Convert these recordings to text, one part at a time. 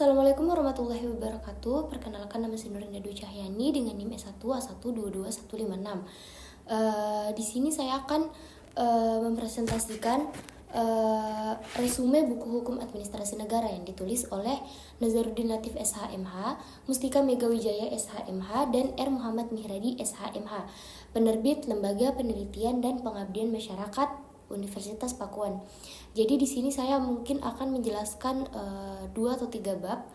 Assalamualaikum warahmatullahi wabarakatuh. Perkenalkan, nama saya Nurinda Dwi Cahyani dengan NIM S1A1222156. Di sini saya akan mempresentasikan resume buku hukum administrasi negara yang ditulis oleh Nazaruddin Latif SHMH, Mustika Megawijaya SHMH, dan R. Muhammad Mihradi SHMH, penerbit Lembaga Penelitian dan Pengabdian Masyarakat Universitas Pakuan. Jadi di sini saya mungkin akan menjelaskan 2 atau 3 bab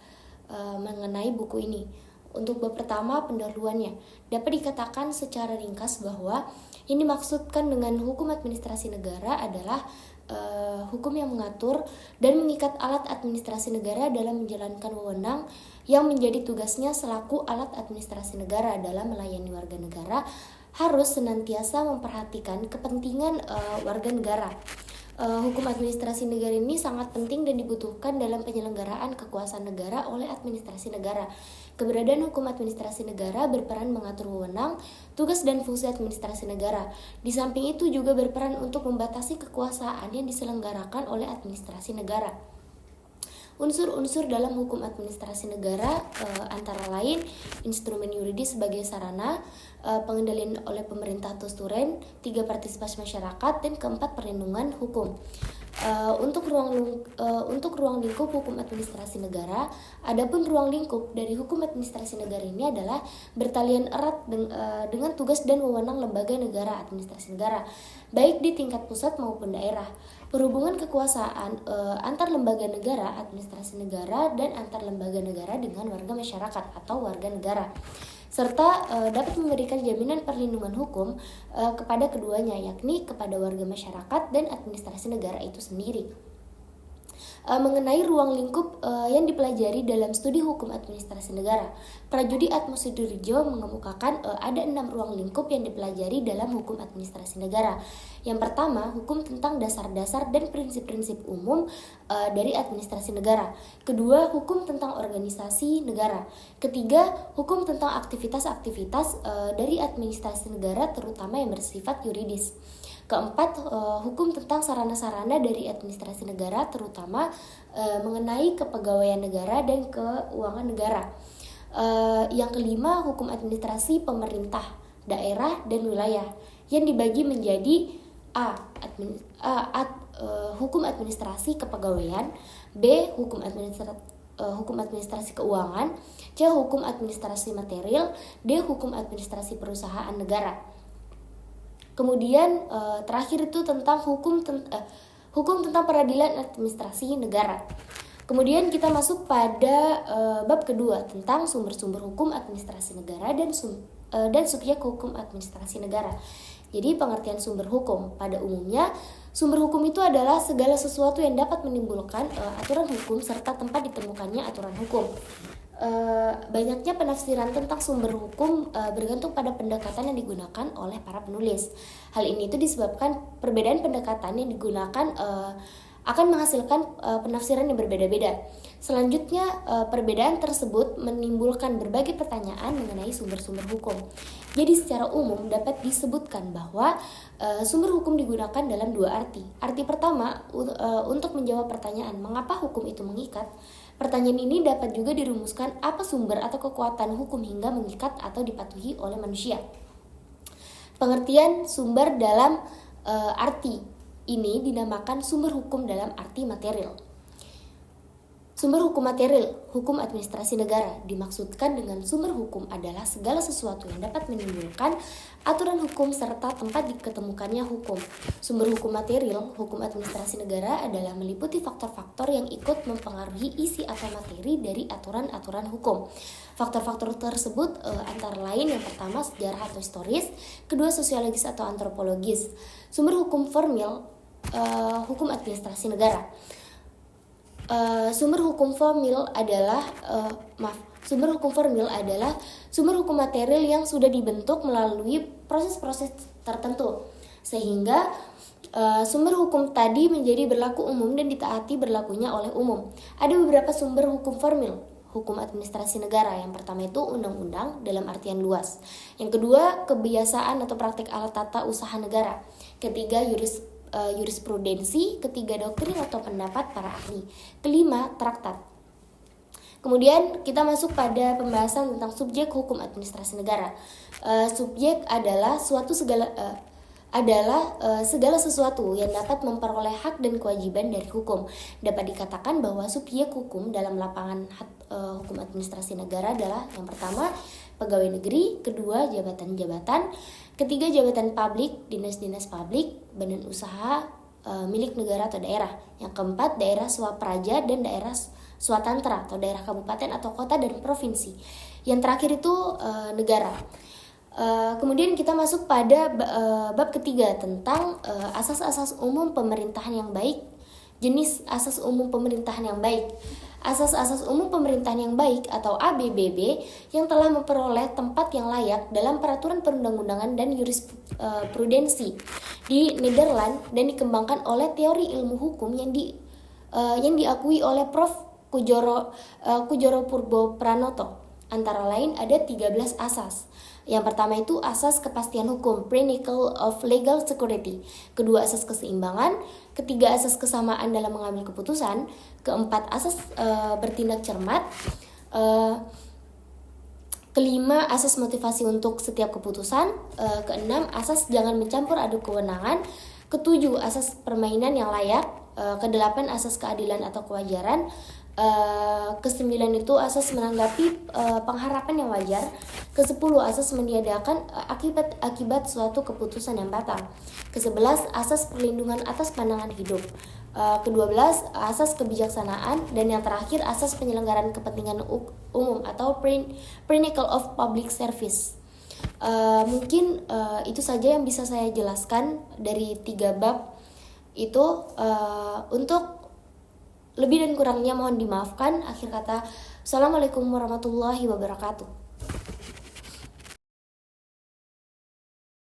mengenai buku ini. Untuk bab pertama, pendahuluannya. Dapat dikatakan secara ringkas bahwa yang dimaksudkan dengan hukum administrasi negara adalah hukum yang mengatur dan mengikat alat administrasi negara dalam menjalankan wewenang yang menjadi tugasnya selaku alat administrasi negara dalam melayani warga negara, harus senantiasa memperhatikan kepentingan warga negara. Hukum administrasi negara ini sangat penting dan dibutuhkan dalam penyelenggaraan kekuasaan negara oleh administrasi negara. Keberadaan hukum administrasi negara berperan mengatur wewenang, tugas dan fungsi administrasi negara. Di samping itu juga berperan untuk membatasi kekuasaan yang diselenggarakan oleh administrasi negara. Unsur-unsur dalam hukum administrasi negara antara lain instrumen yuridis sebagai sarana, pengendalian oleh pemerintah atau turen, 3 partisipasi masyarakat, dan 4 perlindungan hukum. Untuk ruang lingkup hukum administrasi negara, adapun ruang lingkup dari hukum administrasi negara ini adalah bertalian erat dengan tugas dan wewenang lembaga negara administrasi negara, baik di tingkat pusat maupun daerah. Perhubungan kekuasaan antar lembaga negara administrasi negara dan antar lembaga negara dengan warga masyarakat atau warga negara, serta dapat memberikan jaminan perlindungan hukum kepada keduanya, yakni kepada warga masyarakat dan administrasi negara itu sendiri. Mengenai ruang lingkup yang dipelajari dalam studi hukum administrasi negara, Prajudi Atmosudurjo mengemukakan ada 6 ruang lingkup yang dipelajari dalam hukum administrasi negara. Yang pertama, hukum tentang dasar-dasar dan prinsip-prinsip umum dari administrasi negara. Kedua, hukum tentang organisasi negara. Ketiga, hukum tentang aktivitas-aktivitas dari administrasi negara terutama yang bersifat yuridis. Keempat, hukum tentang sarana-sarana dari administrasi negara terutama mengenai kepegawaian negara dan keuangan negara. Yang kelima, hukum administrasi pemerintah, daerah, dan wilayah yang dibagi menjadi hukum administrasi kepegawaian, B. Hukum administrasi keuangan, C. Hukum administrasi material, D. Hukum administrasi perusahaan negara. Kemudian terakhir itu tentang hukum tentang peradilan administrasi negara. Kemudian kita masuk pada bab kedua tentang sumber-sumber hukum administrasi negara dan subjek hukum administrasi negara. Jadi pengertian sumber hukum pada umumnya, sumber hukum itu adalah segala sesuatu yang dapat menimbulkan aturan hukum serta tempat ditemukannya aturan hukum. Banyaknya penafsiran tentang sumber hukum bergantung pada pendekatan yang digunakan oleh para penulis. Hal ini itu disebabkan perbedaan pendekatan yang digunakan akan menghasilkan penafsiran yang berbeda-beda. Selanjutnya, perbedaan tersebut menimbulkan berbagai pertanyaan mengenai sumber-sumber hukum. Jadi secara umum dapat disebutkan bahwa sumber hukum digunakan dalam 2 arti. Arti pertama, untuk menjawab pertanyaan mengapa hukum itu mengikat. Pertanyaan ini dapat juga dirumuskan apa sumber atau kekuatan hukum hingga mengikat atau dipatuhi oleh manusia. Pengertian sumber dalam arti ini dinamakan sumber hukum dalam arti material. Sumber hukum material, hukum administrasi negara, dimaksudkan dengan sumber hukum adalah segala sesuatu yang dapat menimbulkan aturan hukum serta tempat diketemukannya hukum. Sumber hukum material, hukum administrasi negara adalah meliputi faktor-faktor yang ikut mempengaruhi isi atau materi dari aturan-aturan hukum. Faktor-faktor tersebut antara lain yang pertama sejarah atau historis, kedua sosiologis atau antropologis. Sumber hukum formil, hukum administrasi negara. Sumber hukum formil adalah sumber hukum material yang sudah dibentuk melalui proses-proses tertentu, sehingga sumber hukum tadi menjadi berlaku umum dan ditaati berlakunya oleh umum. Ada beberapa sumber hukum formil hukum administrasi negara. Yang pertama itu undang-undang dalam artian luas. Yang kedua, kebiasaan atau praktik alat tata usaha negara. Ketiga, jurisprudensi. Ketiga, doktrin atau pendapat para ahli. Kelima, traktat. Kemudian kita masuk pada pembahasan tentang subjek hukum administrasi negara. Subjek adalah segala sesuatu yang dapat memperoleh hak dan kewajiban dari hukum. Dapat dikatakan bahwa subjek hukum dalam lapangan hukum administrasi negara adalah yang pertama pegawai negeri, kedua jabatan-jabatan, ketiga jabatan publik, dinas-dinas publik, badan usaha milik negara atau daerah. Yang keempat daerah swapraja dan daerah swatantra atau daerah kabupaten atau kota dan provinsi. Yang terakhir itu negara. Kemudian kita masuk pada bab ketiga tentang asas-asas umum pemerintahan yang baik. Jenis asas umum pemerintahan yang baik. Asas-asas umum pemerintahan yang baik atau ABBB yang telah memperoleh tempat yang layak dalam peraturan perundang-undangan dan jurisprudensi di Nederland dan dikembangkan oleh teori ilmu hukum yang diakui oleh Prof. Kujoro Purbo Pranoto. Antara lain ada 13 asas. Yang pertama itu asas kepastian hukum, principle of legal security. Kedua asas keseimbangan. Ketiga asas kesamaan dalam mengambil keputusan. Keempat asas bertindak cermat. Kelima asas motivasi untuk setiap keputusan. Keenam asas jangan mencampur aduk kewenangan. Ketujuh asas permainan yang layak. Kedelapan asas keadilan atau kewajaran. Kesembilan itu asas menanggapi pengharapan yang wajar. Kesepuluh asas meniadakan akibat suatu keputusan yang batal. Kesebelas asas perlindungan atas pandangan hidup. Kedua belas asas kebijaksanaan. Dan yang terakhir asas penyelenggaraan kepentingan umum atau principle of public service. Mungkin itu saja yang bisa saya jelaskan dari 3 bab itu. Untuk lebih dan kurangnya mohon dimaafkan. Akhir kata, Assalamualaikum warahmatullahi wabarakatuh.